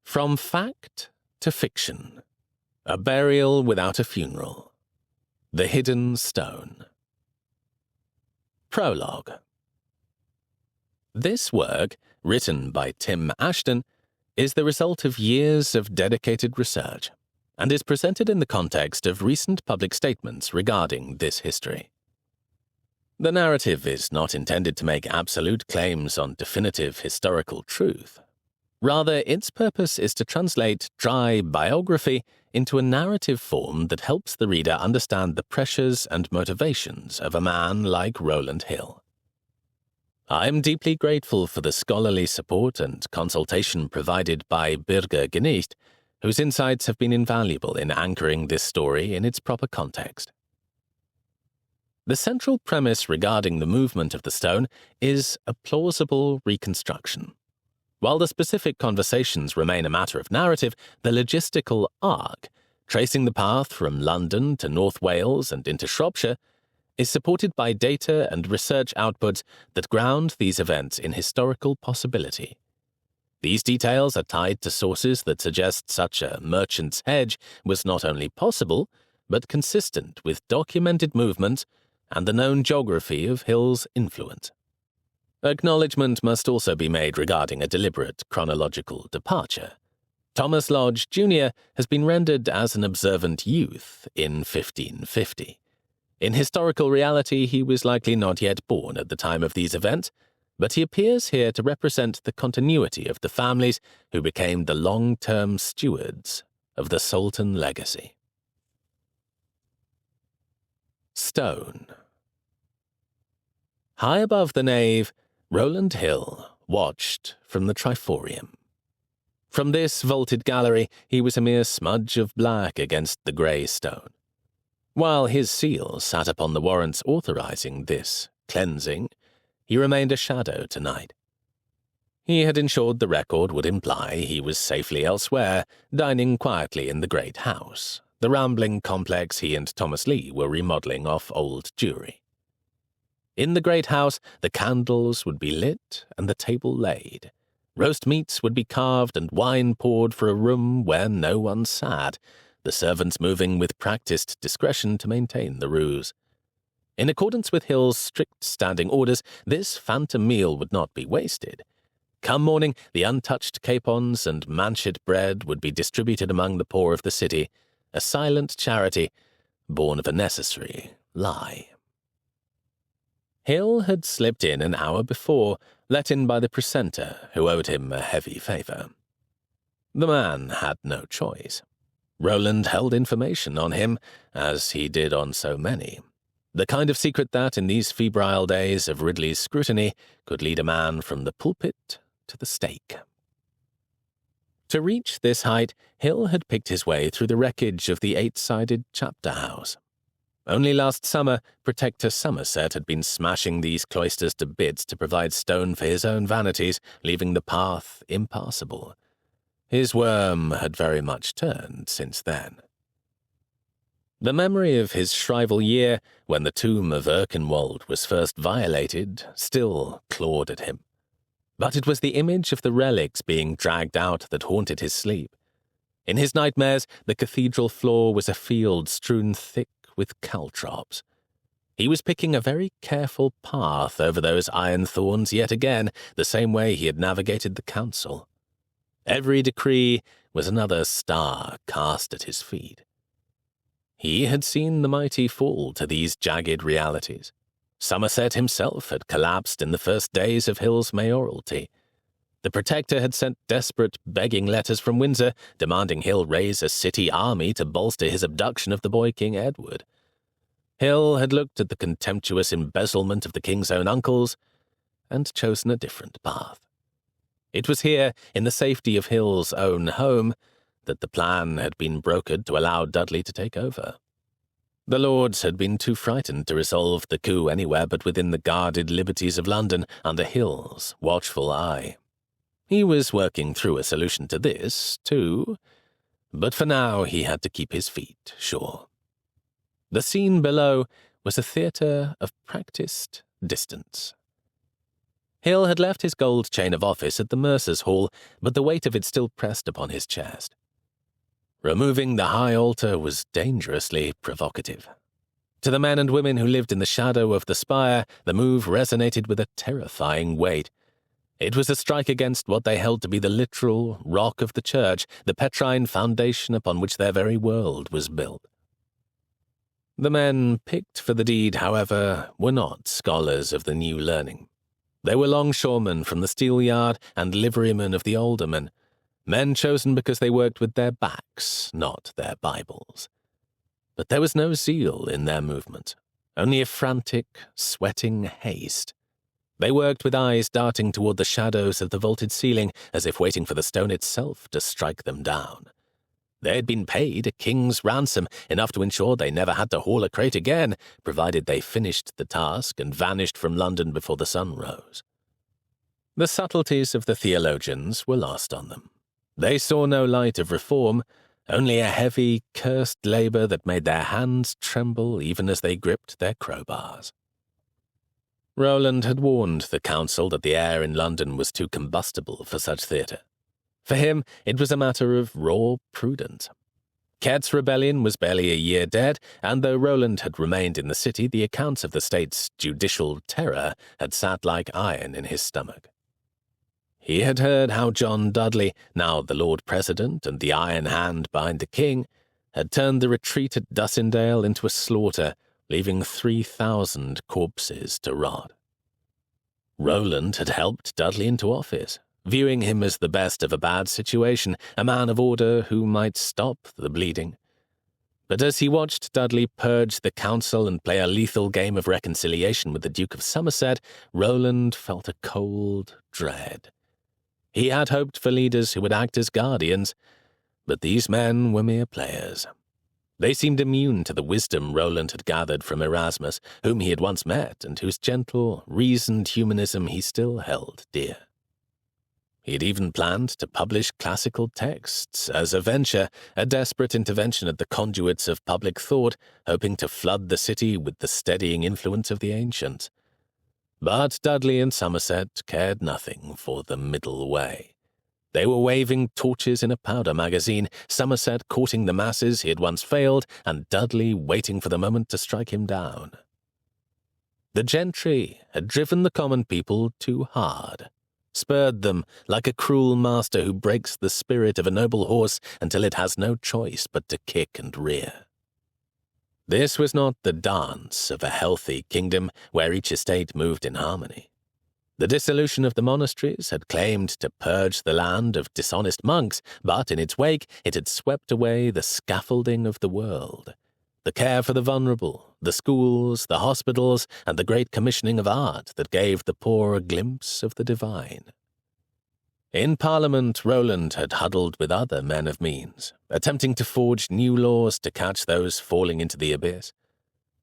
From Fact to Fiction. A Burial Without a Funeral. The Hidden Stone. Prologue. This work, written by Tim Ashton, is the result of years of dedicated research and is presented in the context of recent public statements regarding this history. The narrative is not intended to make absolute claims on definitive historical truth. Rather, its purpose is to translate dry biography into a narrative form that helps the reader understand the pressures and motivations of a man like Rowland Hill. I am deeply grateful for the scholarly support and consultation provided by Birger Geniht, whose insights have been invaluable in anchoring this story in its proper context. The central premise regarding the movement of the stone is a plausible reconstruction. While the specific conversations remain a matter of narrative, the logistical arc, tracing the path from London to North Wales and into Shropshire, is supported by data and research outputs that ground these events in historical possibility. These details are tied to sources that suggest such a merchant's hedge was not only possible, but consistent with documented movements and the known geography of Hill's influence. Acknowledgment must also be made regarding a deliberate chronological departure. Thomas Lodge, Jr. has been rendered as an observant youth in 1550. In historical reality, he was likely not yet born at the time of these events, but he appears here to represent the continuity of the families who became the long-term stewards of the Soulton legacy. Stone. High above the nave, Rowland Hill watched from the triforium. From this vaulted gallery, he was a mere smudge of black against the grey stone. While his seal sat upon the warrants authorizing this cleansing, he remained a shadow tonight. He had ensured the record would imply he was safely elsewhere, dining quietly in the great house, the rambling complex he and Thomas Lee were remodeling off Old Jewry. In the great house, the candles would be lit and the table laid. Roast meats would be carved and wine poured for a room where no one sat, the servants moving with practiced discretion to maintain the ruse. In accordance with Hill's strict standing orders, this phantom meal would not be wasted. Come morning, the untouched capons and manchet bread would be distributed among the poor of the city, a silent charity born of a necessary lie. Hill had slipped in an hour before, let in by the precentor, who owed him a heavy favor. The man had no choice. Rowland held information on him, as he did on so many. The kind of secret that, in these febrile days of Ridley's scrutiny, could lead a man from the pulpit to the stake. To reach this height, Hill had picked his way through the wreckage of the eight-sided chapter house. Only last summer, Protector Somerset had been smashing these cloisters to bits to provide stone for his own vanities, leaving the path impassable. His worm had very much turned since then. The memory of his Shrival year, when the tomb of Erkenwald was first violated, still clawed at him. But it was the image of the relics being dragged out that haunted his sleep. In his nightmares, the cathedral floor was a field strewn thick with caltrops. He was picking a very careful path over those iron thorns yet again, the same way he had navigated the council. Every decree was another star cast at his feet. He had seen the mighty fall to these jagged realities. Somerset himself had collapsed in the first days of Hill's mayoralty. The Protector had sent desperate begging letters from Windsor, demanding Hill raise a city army to bolster his abduction of the boy King Edward. Hill had looked at the contemptuous embezzlement of the king's own uncles and chosen a different path. It was here, in the safety of Hill's own home, that the plan had been brokered to allow Dudley to take over. The lords had been too frightened to resolve the coup anywhere but within the guarded liberties of London under Hill's watchful eye. He was working through a solution to this, too, but for now he had to keep his feet sure. The scene below was a theatre of practiced distance. Hill had left his gold chain of office at the Mercer's Hall, but the weight of it still pressed upon his chest. Removing the high altar was dangerously provocative. To the men and women who lived in the shadow of the spire, the move resonated with a terrifying weight. It was a strike against what they held to be the literal rock of the church, the petrine foundation upon which their very world was built. The men picked for the deed, however, were not scholars of the new learning. They were longshoremen from the steelyard and liverymen of the aldermen, men chosen because they worked with their backs, not their Bibles. But there was no zeal in their movement, only a frantic, sweating haste. They worked with eyes darting toward the shadows of the vaulted ceiling, as if waiting for the stone itself to strike them down. They had been paid a king's ransom, enough to ensure they never had to haul a crate again, provided they finished the task and vanished from London before the sun rose. The subtleties of the theologians were lost on them. They saw no light of reform, only a heavy, cursed labour that made their hands tremble even as they gripped their crowbars. Rowland had warned the council that the air in London was too combustible for such theatre. For him, it was a matter of raw prudence. Kett's rebellion was barely a year dead, and though Rowland had remained in the city, the accounts of the state's judicial terror had sat like iron in his stomach. He had heard how John Dudley, now the Lord President and the iron hand behind the king, had turned the retreat at Dussindale into a slaughter, leaving 3,000 corpses to rot. Rowland had helped Dudley into office, viewing him as the best of a bad situation, a man of order who might stop the bleeding. But as he watched Dudley purge the council and play a lethal game of reconciliation with the Duke of Somerset, Rowland felt a cold dread. He had hoped for leaders who would act as guardians, but these men were mere players. They seemed immune to the wisdom Rowland had gathered from Erasmus, whom he had once met and whose gentle, reasoned humanism he still held dear. He had even planned to publish classical texts as a venture, a desperate intervention at the conduits of public thought, hoping to flood the city with the steadying influence of the ancients. But Dudley and Somerset cared nothing for the middle way. They were waving torches in a powder magazine, Somerset courting the masses he had once failed, and Dudley waiting for the moment to strike him down. The gentry had driven the common people too hard, spurred them like a cruel master who breaks the spirit of a noble horse until it has no choice but to kick and rear. This was not the dance of a healthy kingdom where each estate moved in harmony. The dissolution of the monasteries had claimed to purge the land of dishonest monks, but in its wake it had swept away the scaffolding of the world, the care for the vulnerable, the schools, the hospitals, and the great commissioning of art that gave the poor a glimpse of the divine. In Parliament, Rowland had huddled with other men of means, attempting to forge new laws to catch those falling into the abyss.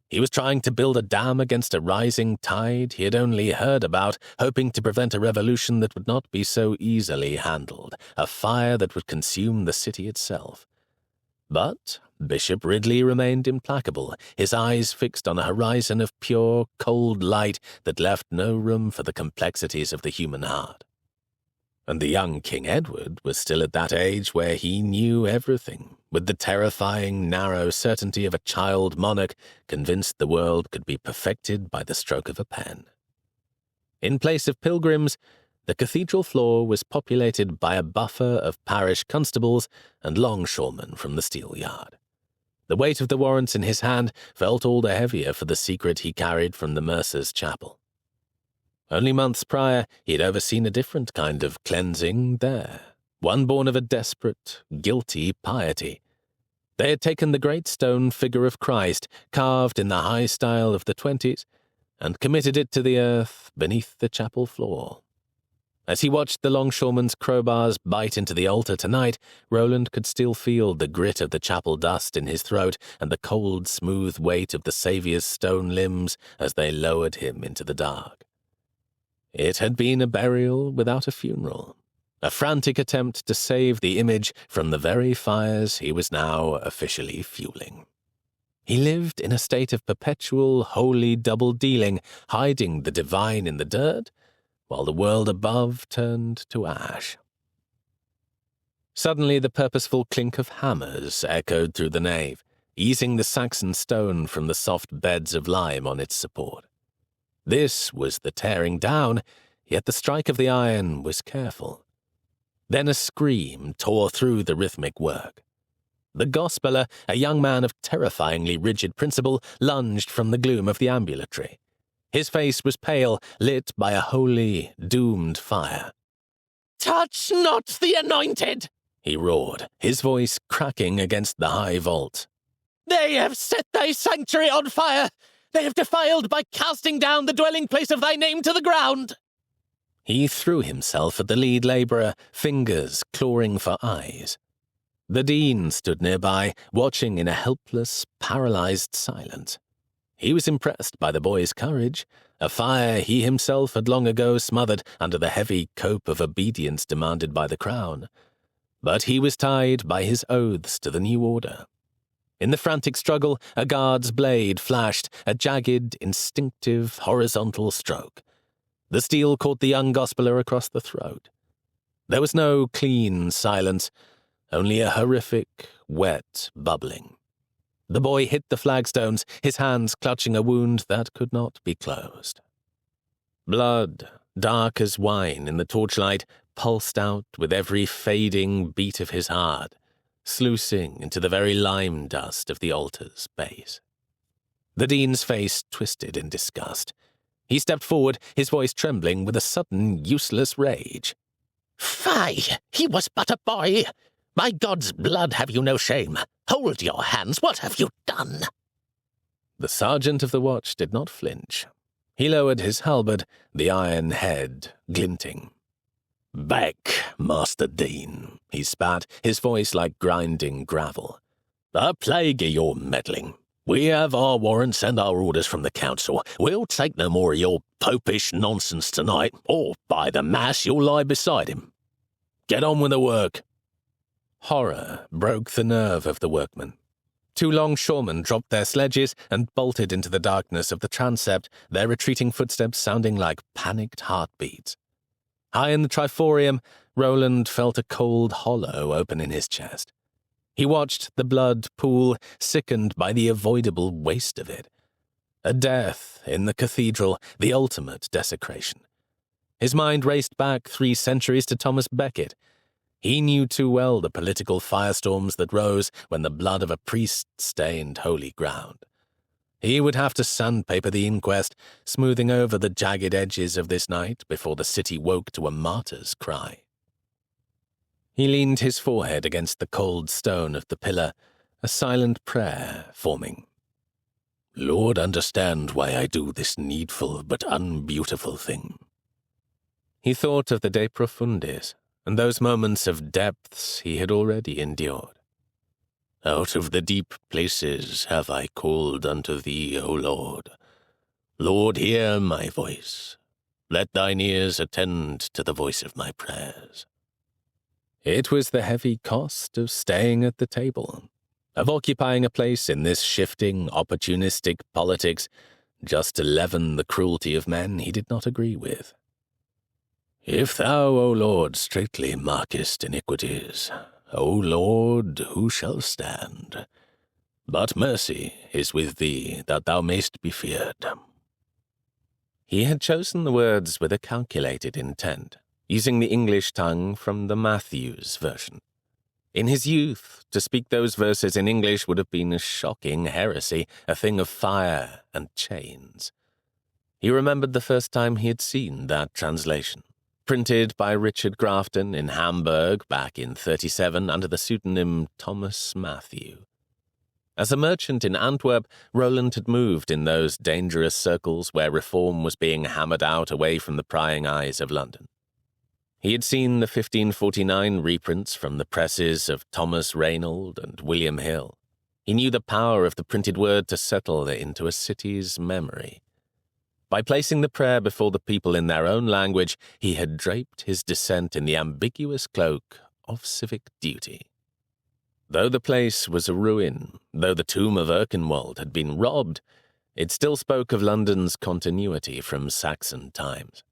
He was trying to build a dam against a rising tide he had only heard about, hoping to prevent a revolution that would not be so easily handled, a fire that would consume the city itself. But Bishop Ridley remained implacable, his eyes fixed on a horizon of pure, cold light that left no room for the complexities of the human heart. And the young King Edward was still at that age where he knew everything, with the terrifying, narrow certainty of a child monarch convinced the world could be perfected by the stroke of a pen. In place of pilgrims, the cathedral floor was populated by a buffer of parish constables and longshoremen from the steelyard. The weight of the warrants in his hand felt all the heavier for the secret he carried from the mercer's chapel. Only months prior, he had overseen a different kind of cleansing there, one born of a desperate, guilty piety. They had taken the great stone figure of Christ, carved in the high style of the 20s, and committed it to the earth beneath the chapel floor. As he watched the longshoreman's crowbars bite into the altar tonight, Rowland could still feel the grit of the chapel dust in his throat and the cold, smooth weight of the Saviour's stone limbs as they lowered him into the dark. It had been a burial without a funeral, a frantic attempt to save the image from the very fires he was now officially fueling. He lived in a state of perpetual, holy double-dealing, hiding the divine in the dirt while the world above turned to ash. Suddenly the purposeful clink of hammers echoed through the nave, easing the Saxon stone from the soft beds of lime on its support. This was the tearing down, yet the strike of the iron was careful. Then a scream tore through the rhythmic work. The gospeller, a young man of terrifyingly rigid principle, lunged from the gloom of the ambulatory. His face was pale, lit by a holy, doomed fire. "Touch not the anointed!" he roared, his voice cracking against the high vault. "They have set thy sanctuary on fire! They have defiled by casting down the dwelling place of thy name to the ground!" He threw himself at the lead labourer, fingers clawing for eyes. The dean stood nearby, watching in a helpless, paralysed silence. He was impressed by the boy's courage, a fire he himself had long ago smothered under the heavy cope of obedience demanded by the crown. But he was tied by his oaths to the new order. In the frantic struggle, a guard's blade flashed, a jagged, instinctive, horizontal stroke. The steel caught the young gospeller across the throat. There was no clean silence, only a horrific, wet bubbling. The boy hit the flagstones, his hands clutching a wound that could not be closed. Blood, dark as wine in the torchlight, pulsed out with every fading beat of his heart, sluicing into the very lime dust of the altar's base. The dean's face twisted in disgust. He stepped forward, his voice trembling with a sudden, useless rage. "Fie! He was but a boy! By God's blood, have you no shame? Hold your hands! What have you done?" The sergeant of the watch did not flinch. He lowered his halberd, the iron head glinting. "Back, Master Dean," he spat, his voice like grinding gravel. "A plague of your meddling. We have our warrants and our orders from the council. We'll take no more of your popish nonsense tonight, or, by the mass, you'll lie beside him. Get on with the work." Horror broke the nerve of the workmen. Two longshoremen dropped their sledges and bolted into the darkness of the transept, their retreating footsteps sounding like panicked heartbeats. High in the triforium, Rowland felt a cold hollow open in his chest. He watched the blood pool, sickened by the avoidable waste of it. A death in the Cathedral, the ultimate desecration. His mind raced back 3 centuries to Thomas Becket. He knew too well the political firestorms that rose when the blood of a priest stained holy ground. He would have to sandpaper the inquest, smoothing over the jagged edges of this night before the city woke to a martyr's cry. He leaned his forehead against the cold stone of the pillar, a silent prayer forming. "Lord, understand why I do this needful but unbeautiful thing." He thought of the De Profundis, and those moments of depths he had already endured. "Out of the deep places have I called unto thee, O Lord. Lord, hear my voice. Let thine ears attend to the voice of my prayers." It was the heavy cost of staying at the table, of occupying a place in this shifting, opportunistic politics, just to leaven the cruelty of men he did not agree with. "If thou, O Lord, straitly markest iniquities, O Lord, who shall stand? But mercy is with thee, that thou mayst be feared." He had chosen the words with a calculated intent, using the English tongue from the Matthews version. In his youth, to speak those verses in English would have been a shocking heresy, a thing of fire and chains. He remembered the first time he had seen that translation, printed by Richard Grafton in Hamburg back in 37 under the pseudonym Thomas Matthew. As a merchant in Antwerp, Rowland had moved in those dangerous circles where reform was being hammered out away from the prying eyes of London. He had seen the 1549 reprints from the presses of Thomas Reynold and William Hill. He knew the power of the printed word to settle into a city's memory. By placing the prayer before the people in their own language, he had draped his dissent in the ambiguous cloak of civic duty. Though the place was a ruin, though the tomb of Erkenwald had been robbed, it still spoke of London's continuity from Saxon times.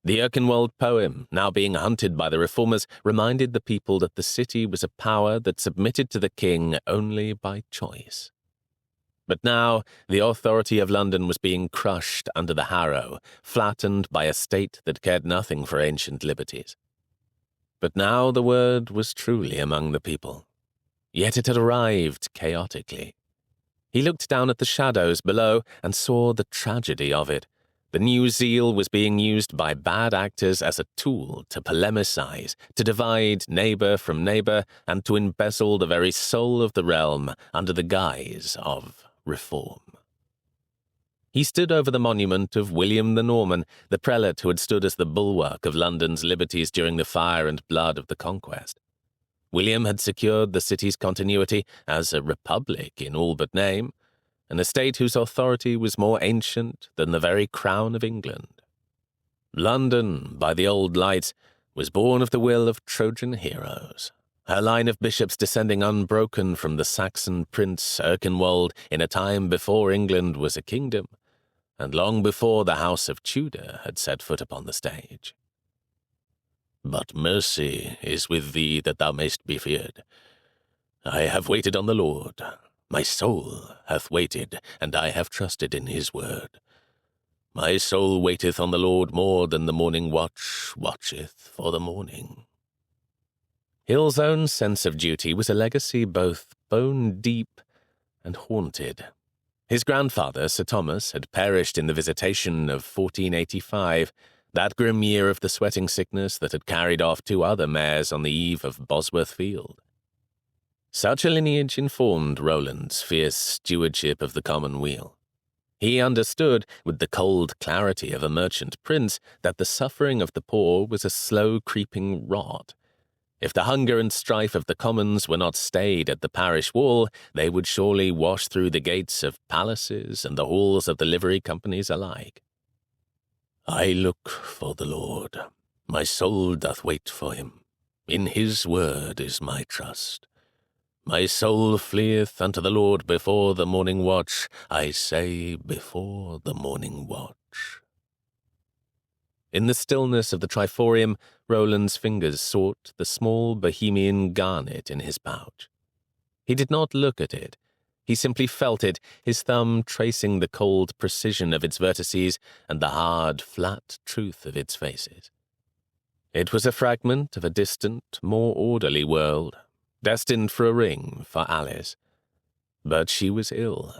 The Erkenwald poem, now being hunted by the reformers, reminded the people that the city was a power that submitted to the king only by choice. But now the authority of London was being crushed under the harrow, flattened by a state that cared nothing for ancient liberties. But now the word was truly among the people. Yet it had arrived chaotically. He looked down at the shadows below and saw the tragedy of it. The new zeal was being used by bad actors as a tool to polemicize, to divide neighbor from neighbor, and to embezzle the very soul of the realm under the guise of reform. He stood over the monument of William the Norman, the prelate who had stood as the bulwark of London's liberties during the fire and blood of the conquest. William had secured the city's continuity as a republic in all but name, an estate whose authority was more ancient than the very crown of England. London, by the old lights, was born of the will of Trojan heroes, her line of bishops descending unbroken from the Saxon prince Erkenwald in a time before England was a kingdom, and long before the house of Tudor had set foot upon the stage. But mercy is with thee that thou mayst be feared. I have waited on the Lord. My soul hath waited, and I have trusted in his word. My soul waiteth on the Lord more than the morning watch watcheth for the morning. Hill's own sense of duty was a legacy both bone-deep and haunted. His grandfather, Sir Thomas, had perished in the visitation of 1485, that grim year of the sweating sickness that had carried off 2 other mayors on the eve of Bosworth Field. Such a lineage informed Rowland's fierce stewardship of the commonweal. He understood, with the cold clarity of a merchant prince, that the suffering of the poor was a slow-creeping rot. If the hunger and strife of the commons were not stayed at the parish wall, they would surely wash through the gates of palaces and the halls of the livery companies alike. I look for the Lord. My soul doth wait for him. In his word is my trust. My soul fleeth unto the Lord before the morning watch, I say before the morning watch. In the stillness of the triforium, Rowland's fingers sought the small Bohemian garnet in his pouch. He did not look at it. He simply felt it, his thumb tracing the cold precision of its vertices and the hard, flat truth of its faces. It was a fragment of a distant, more orderly world, destined for a ring for Alice. But she was ill,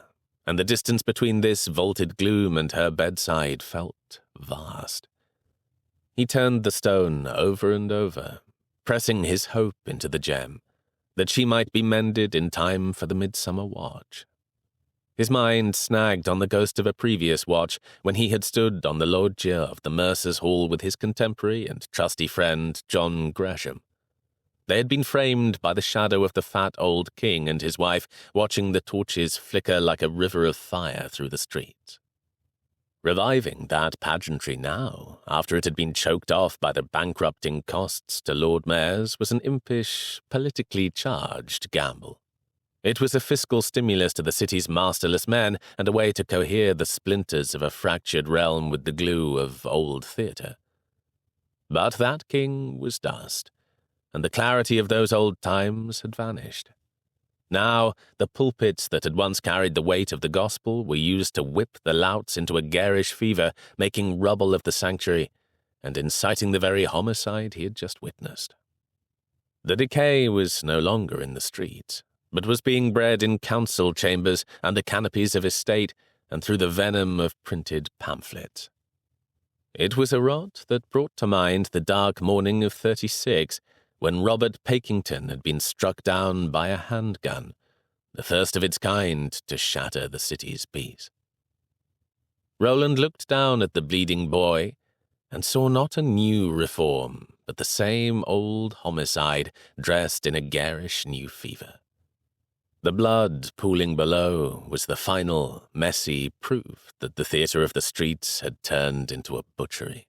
and the distance between this vaulted gloom and her bedside felt vast. He turned the stone over and over, pressing his hope into the gem, that she might be mended in time for the midsummer watch. His mind snagged on the ghost of a previous watch when he had stood on the loggia of the Mercer's Hall with his contemporary and trusty friend John Gresham. They had been framed by the shadow of the fat old king and his wife, watching the torches flicker like a river of fire through the streets. Reviving that pageantry now, after it had been choked off by the bankrupting costs to Lord Mayors, was an impish, politically charged gamble. It was a fiscal stimulus to the city's masterless men and a way to cohere the splinters of a fractured realm with the glue of old theatre. But that king was dust, and the clarity of those old times had vanished. Now, the pulpits that had once carried the weight of the gospel were used to whip the louts into a garish fever, making rubble of the sanctuary, and inciting the very homicide he had just witnessed. The decay was no longer in the streets, but was being bred in council chambers, under canopies of estate, and through the venom of printed pamphlets. It was a rot that brought to mind the dark morning of '36, when Robert Pakington had been struck down by a handgun, the first of its kind to shatter the city's peace. Rowland looked down at the bleeding boy and saw not a new reform, but the same old homicide dressed in a garish new fever. The blood pooling below was the final, messy proof that the theatre of the streets had turned into a butchery.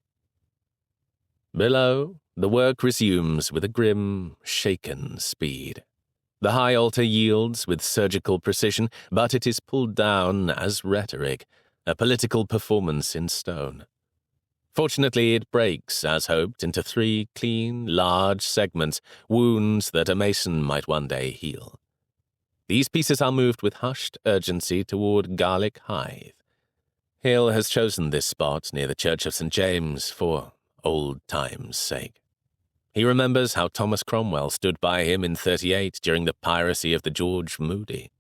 Below, the work resumes with a grim, shaken speed. The high altar yields with surgical precision, but it is pulled down as rhetoric, a political performance in stone. Fortunately, it breaks, as hoped, into 3 clean, large segments, wounds that a mason might one day heal. These pieces are moved with hushed urgency toward Garlick Hythe. Hill has chosen this spot near the Church of St. James for old times' sake. He remembers how Thomas Cromwell stood by him in 38 during the piracy of the George Moody.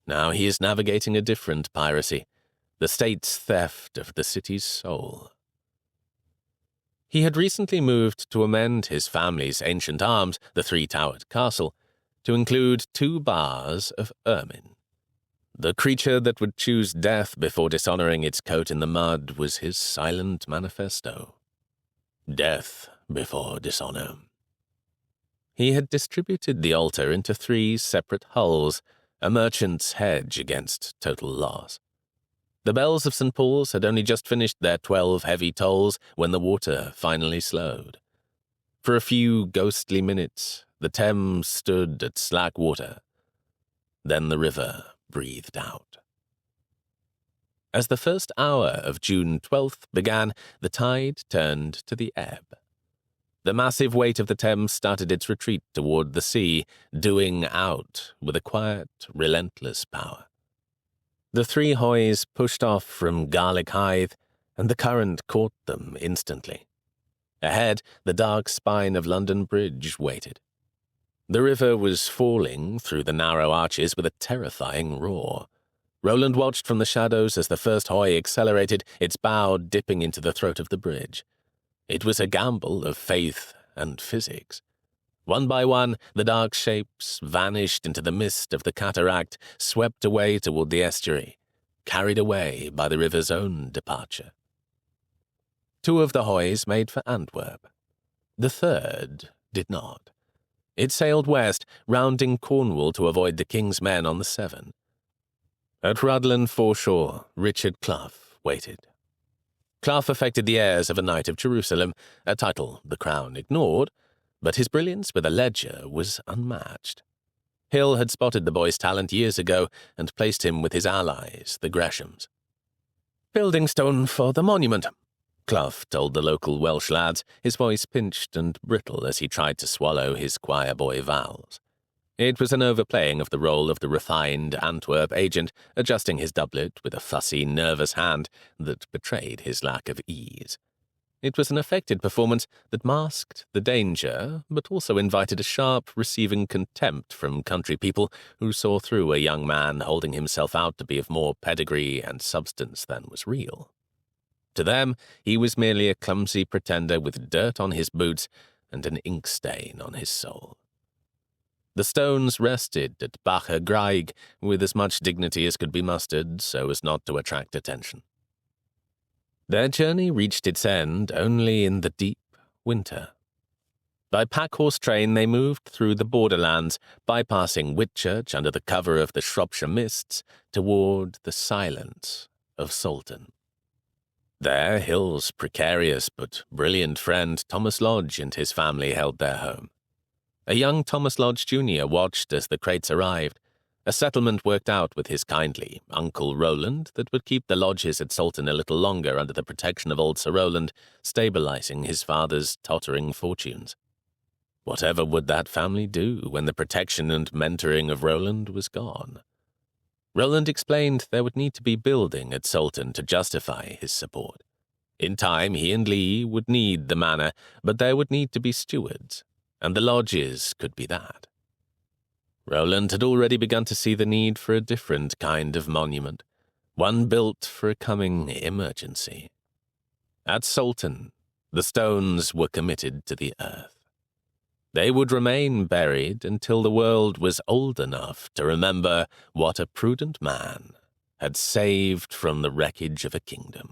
Now he is navigating a different piracy, the state's theft of the city's soul. He had recently moved to amend his family's ancient arms, the 3-towered castle, to include 2 bars of ermine. The creature that would choose death before dishonoring its coat in the mud was his silent manifesto. Death before dishonor. He had distributed the altar into 3 separate hulls, a merchant's hedge against total loss. The bells of St. Paul's had only just finished their 12 heavy tolls when the water finally slowed. For a few ghostly minutes, the Thames stood at slack water. Then the river breathed out. As the first hour of June 12th began, the tide turned to the ebb. The massive weight of the Thames started its retreat toward the sea, dewing out with a quiet, relentless power. The 3 hoys pushed off from Garlick Hythe, and the current caught them instantly. Ahead, the dark spine of London Bridge waited. The river was falling through the narrow arches with a terrifying roar. Rowland watched from the shadows as the first hoy accelerated, its bow dipping into the throat of the bridge. It was a gamble of faith and physics. One by one, the dark shapes vanished into the mist of the cataract, swept away toward the estuary, carried away by the river's own departure. 2 of the hoys made for Antwerp. The 3rd did not. It sailed west, rounding Cornwall to avoid the King's men on the Severn. At Rhuddlan foreshore, Richard Clough waited. Clough affected the airs of a Knight of Jerusalem, a title the Crown ignored, but his brilliance with a ledger was unmatched. Hill had spotted the boy's talent years ago and placed him with his allies, the Greshams. "Building stone for the monument," Clough told the local Welsh lads, his voice pinched and brittle as he tried to swallow his choir-boy vowels. It was an overplaying of the role of the refined Antwerp agent, adjusting his doublet with a fussy, nervous hand that betrayed his lack of ease. It was an affected performance that masked the danger, but also invited a sharp, receiving contempt from country people who saw through a young man holding himself out to be of more pedigree and substance than was real. To them, he was merely a clumsy pretender with dirt on his boots and an ink stain on his soul. The stones rested at Bacher Graig with as much dignity as could be mustered so as not to attract attention. Their journey reached its end only in the deep winter. By pack-horse train they moved through the borderlands, bypassing Whitchurch under the cover of the Shropshire mists toward the silence of Soulton. There, Hill's precarious but brilliant friend Thomas Lodge and his family held their home. A young Thomas Lodge Jr. watched as the crates arrived. A settlement worked out with his kindly Uncle Rowland that would keep the lodges at Soulton a little longer under the protection of old Sir Rowland, stabilizing his father's tottering fortunes. Whatever would that family do when the protection and mentoring of Rowland was gone? Rowland explained there would need to be building at Soulton to justify his support. In time, he and Lee would need the manor, but there would need to be stewards, and the lodges could be that. Rowland had already begun to see the need for a different kind of monument, one built for a coming emergency. At Soulton, the stones were committed to the earth. They would remain buried until the world was old enough to remember what a prudent man had saved from the wreckage of a kingdom.